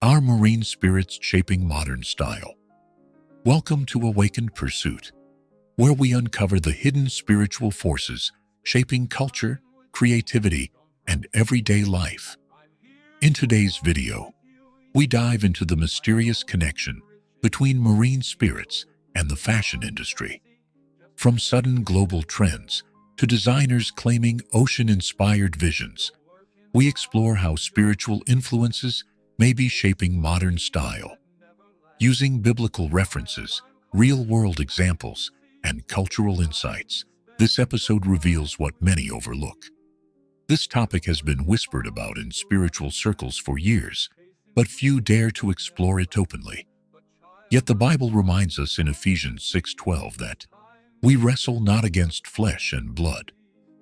Are marine spirits shaping modern style? Welcome to Awakened Pursuit, where we uncover the hidden spiritual forces shaping culture, creativity, and everyday life. In today's video, we dive into the mysterious connection between marine spirits and the fashion industry. From sudden global trends to designers claiming ocean-inspired visions, we explore how spiritual influences may be shaping modern style. Using biblical references, real-world examples, and cultural insights, this episode reveals what many overlook. This topic has been whispered about in spiritual circles for years, but few dare to explore it openly. Yet the Bible reminds us in Ephesians 6:12 that we wrestle not against flesh and blood,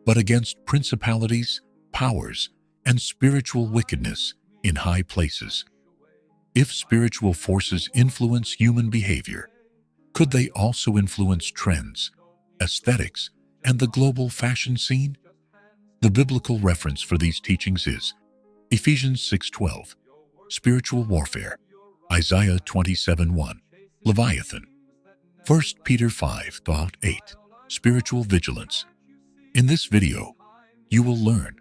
but against principalities, powers, and spiritual wickedness in high places. If spiritual forces influence human behavior, could they also influence trends, aesthetics, and the global fashion scene? The biblical reference for these teachings is Ephesians 6:12, spiritual warfare, Isaiah 27:1, Leviathan, 1 Peter 5:8, spiritual vigilance. In this video, you will learn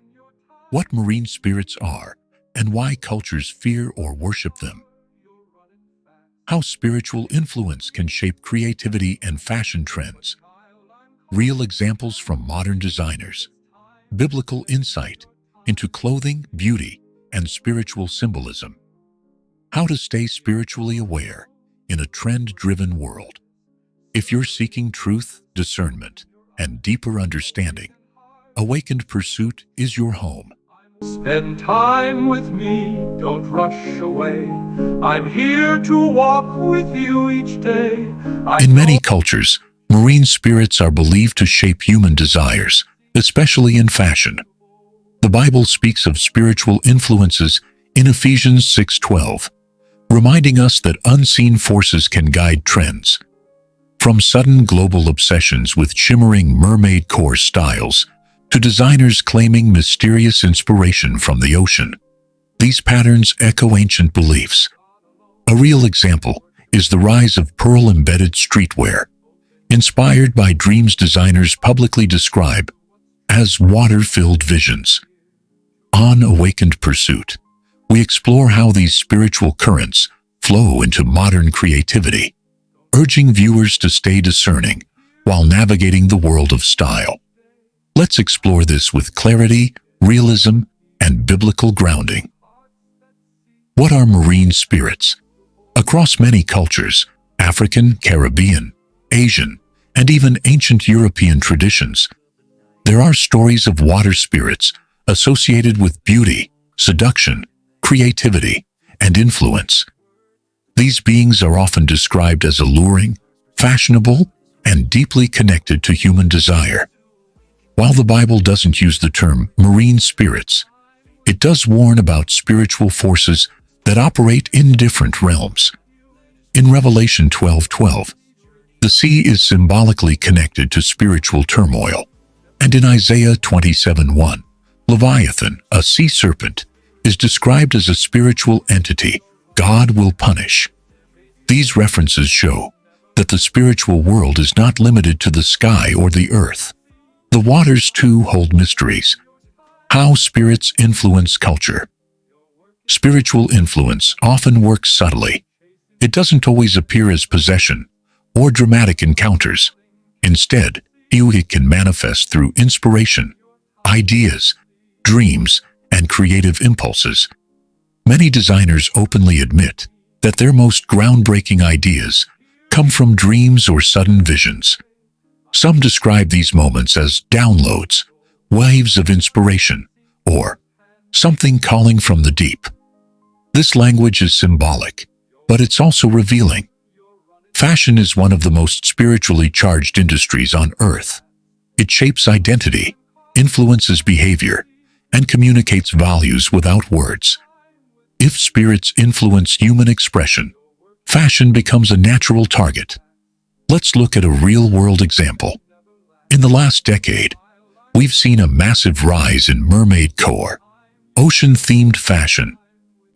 what marine spirits are and why cultures fear or worship them, how spiritual influence can shape creativity and fashion trends, real examples from modern designers, biblical insight into clothing, beauty, and spiritual symbolism, how to stay spiritually aware in a trend-driven world. If you're seeking truth, discernment, and deeper understanding, Awakened Pursuit is your home. Spend time with me, don't rush away. I'm here to walk with you each day. In many cultures, marine spirits are believed to shape human desires, especially in fashion. The Bible speaks of spiritual influences in Ephesians 6:12, reminding us that unseen forces can guide trends. From sudden global obsessions with shimmering mermaid core styles to designers claiming mysterious inspiration from the ocean, these patterns echo ancient beliefs. A real example is the rise of pearl-embedded streetwear, inspired by dreams designers publicly describe as water-filled visions. On Awakened Pursuit, we explore how these spiritual currents flow into modern creativity, urging viewers to stay discerning while navigating the world of style. Let's explore this with clarity, realism, and biblical grounding. What are marine spirits? Across many cultures, African, Caribbean, Asian, and even ancient European traditions, there are stories of water spirits associated with beauty, seduction, creativity, and influence. These beings are often described as alluring, fashionable, and deeply connected to human desire. While the Bible doesn't use the term marine spirits, it does warn about spiritual forces that operate in different realms. In Revelation 12:12, the sea is symbolically connected to spiritual turmoil, and in Isaiah 27:1, Leviathan, a sea serpent, is described as a spiritual entity God will punish. These references show that the spiritual world is not limited to the sky or the earth. The waters, too, hold mysteries. How spirits influence culture. Spiritual influence often works subtly. It doesn't always appear as possession or dramatic encounters. Instead, it can manifest through inspiration, ideas, dreams, and creative impulses. Many designers openly admit that their most groundbreaking ideas come from dreams or sudden visions. Some describe these moments as downloads, waves of inspiration, or something calling from the deep. This language is symbolic, but it's also revealing. Fashion is one of the most spiritually charged industries on Earth. It shapes identity, influences behavior, and communicates values without words. If spirits influence human expression, fashion becomes a natural target. Let's look at a real-world example. In the last decade, we've seen a massive rise in mermaid core, ocean-themed fashion,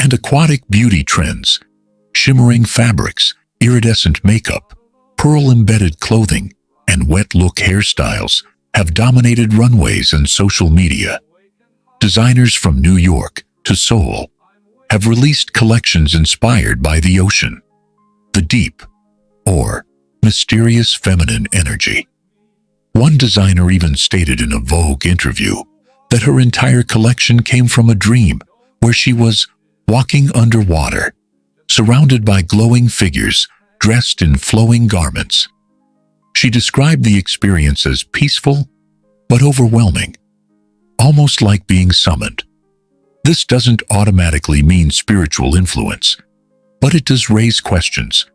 and aquatic beauty trends. Shimmering fabrics, iridescent makeup, pearl-embedded clothing, and wet-look hairstyles have dominated runways and social media. Designers from New York to Seoul have released collections inspired by the ocean, the deep, or mysterious feminine energy. One designer even stated in a Vogue interview that her entire collection came from a dream where she was walking underwater, surrounded by glowing figures dressed in flowing garments. She described the experience as peaceful but overwhelming, almost like being summoned. This doesn't automatically mean spiritual influence, but it does raise questions.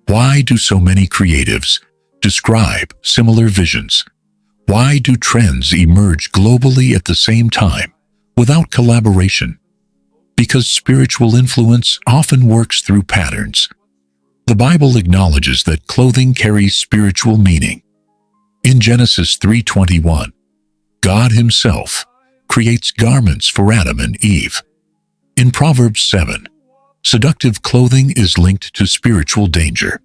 Why do so many creatives describe similar visions? Why do trends emerge globally at the same time without collaboration? Because spiritual influence often works through patterns. The Bible acknowledges that clothing carries spiritual meaning. In Genesis 3:21, God Himself creates garments for Adam and Eve. In Proverbs 7, seductive clothing is linked to spiritual danger.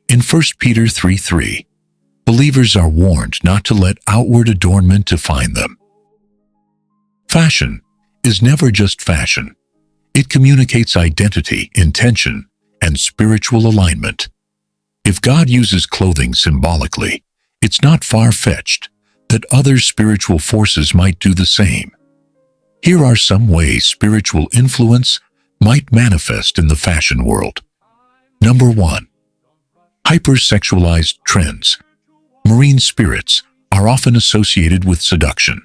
In 1 Peter 3:3, believers are warned not to let outward adornment define them. Fashion is never just fashion. It communicates identity, intention, and spiritual alignment. If God uses clothing symbolically, it's not far-fetched that other spiritual forces might do the same. Here are some ways spiritual influence might manifest in the fashion world. Number 1. Hypersexualized trends. Marine spirits are often associated with seduction.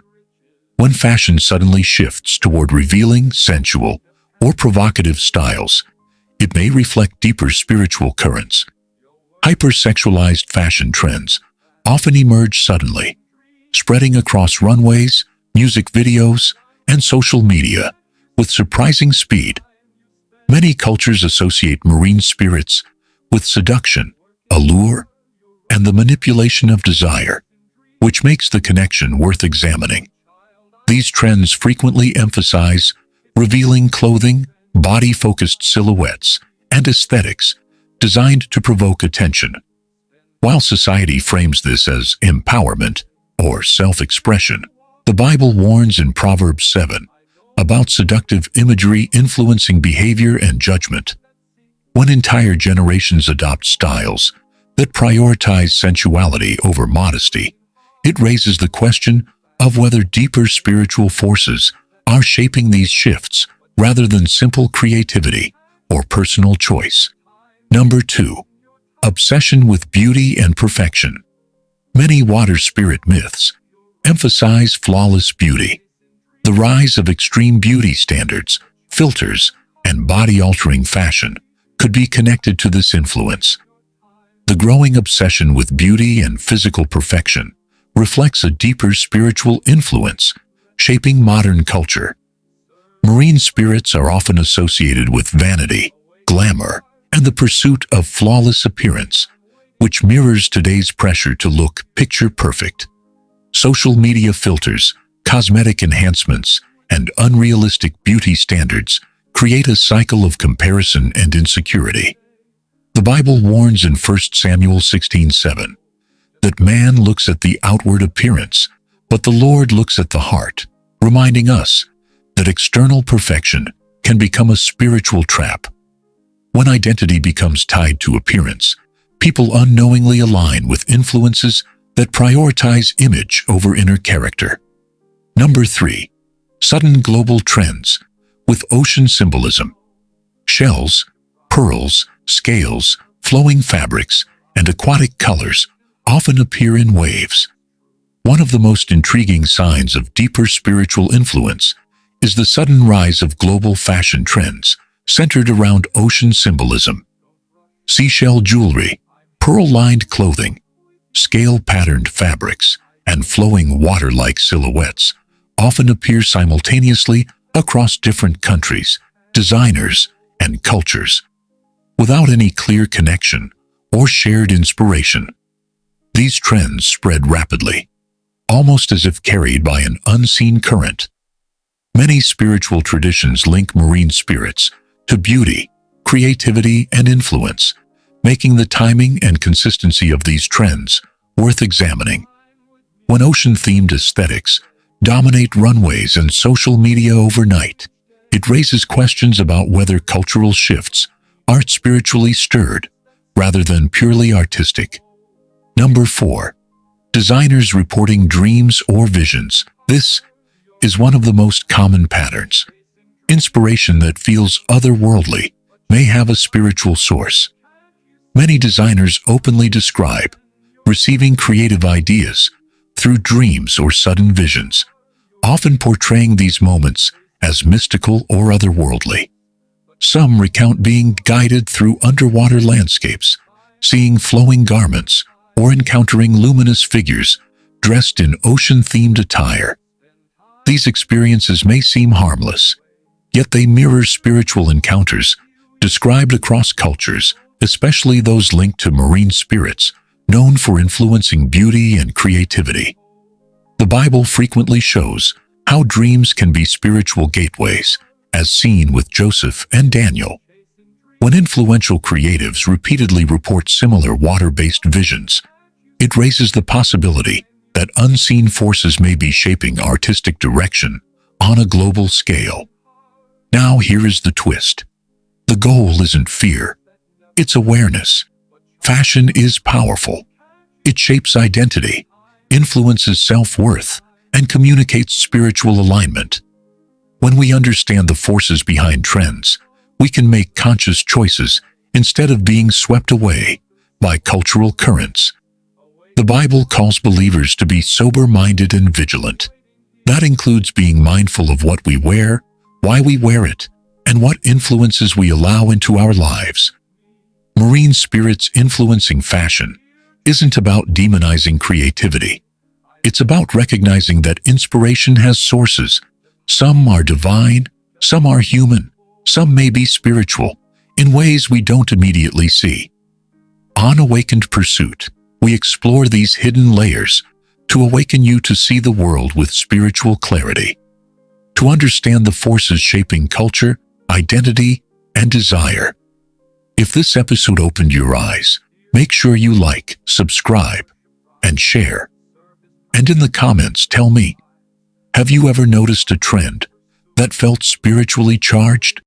When fashion suddenly shifts toward revealing, sensual, or provocative styles, it may reflect deeper spiritual currents. Hypersexualized fashion trends often emerge suddenly, spreading across runways, music videos, and social media with surprising speed. Many cultures associate marine spirits with seduction, allure, and the manipulation of desire, which makes the connection worth examining. These trends frequently emphasize revealing clothing, body-focused silhouettes, and aesthetics designed to provoke attention. While society frames this as empowerment or self-expression, the Bible warns in Proverbs 7 about seductive imagery influencing behavior and judgment. When entire generations adopt styles that prioritize sensuality over modesty, it raises the question of whether deeper spiritual forces are shaping these shifts rather than simple creativity or personal choice. Number 2. Obsession with beauty and perfection. Many water spirit myths emphasize flawless beauty. The rise of extreme beauty standards, filters, and body-altering fashion could be connected to this influence. The growing obsession with beauty and physical perfection reflects a deeper spiritual influence shaping modern culture. Marine spirits are often associated with vanity, glamour, and the pursuit of flawless appearance, which mirrors today's pressure to look picture perfect. Social media filters, cosmetic enhancements, and unrealistic beauty standards create a cycle of comparison and insecurity. The Bible warns in 1 Samuel 16:7 that man looks at the outward appearance, but the Lord looks at the heart, reminding us that external perfection can become a spiritual trap. When identity becomes tied to appearance, people unknowingly align with influences that prioritize image over inner character. Number 3. Sudden global trends with ocean symbolism. Shells, pearls, scales, flowing fabrics, and aquatic colors often appear in waves. One of the most intriguing signs of deeper spiritual influence is the sudden rise of global fashion trends centered around ocean symbolism. Seashell jewelry, pearl-lined clothing, scale-patterned fabrics, and flowing water-like silhouettes often appear simultaneously across different countries, designers, and cultures, without any clear connection or shared inspiration. These trends spread rapidly, almost as if carried by an unseen current. Many spiritual traditions link marine spirits to beauty, creativity, and influence, making the timing and consistency of these trends worth examining. When ocean-themed aesthetics dominate runways and social media overnight, it raises questions about whether cultural shifts are spiritually stirred rather than purely artistic. Number 4. Designers reporting dreams or visions. This is one of the most common patterns. Inspiration that feels otherworldly may have a spiritual source. Many designers openly describe receiving creative ideas through dreams or sudden visions, often portraying these moments as mystical or otherworldly. Some recount being guided through underwater landscapes, seeing flowing garments, or encountering luminous figures dressed in ocean-themed attire. These experiences may seem harmless, yet they mirror spiritual encounters described across cultures, especially those linked to marine spirits, known for influencing beauty and creativity. The Bible frequently shows how dreams can be spiritual gateways, as seen with Joseph and Daniel. When influential creatives repeatedly report similar water-based visions, it raises the possibility that unseen forces may be shaping artistic direction on a global scale. Now here is the twist. The goal isn't fear, it's awareness. Fashion is powerful. It shapes identity, influences self-worth, and communicates spiritual alignment. When we understand the forces behind trends, we can make conscious choices instead of being swept away by cultural currents. The Bible calls believers to be sober-minded and vigilant. That includes being mindful of what we wear, why we wear it, and what influences we allow into our lives. Marine spirits influencing fashion isn't about demonizing creativity. It's about recognizing that inspiration has sources. Some are divine, some are human, some may be spiritual, in ways we don't immediately see. On Awakened Pursuit, we explore these hidden layers to awaken you to see the world with spiritual clarity, to understand the forces shaping culture, identity, and desire. If this episode opened your eyes, make sure you like, subscribe, and share. And in the comments, tell me, have you ever noticed a trend that felt spiritually charged?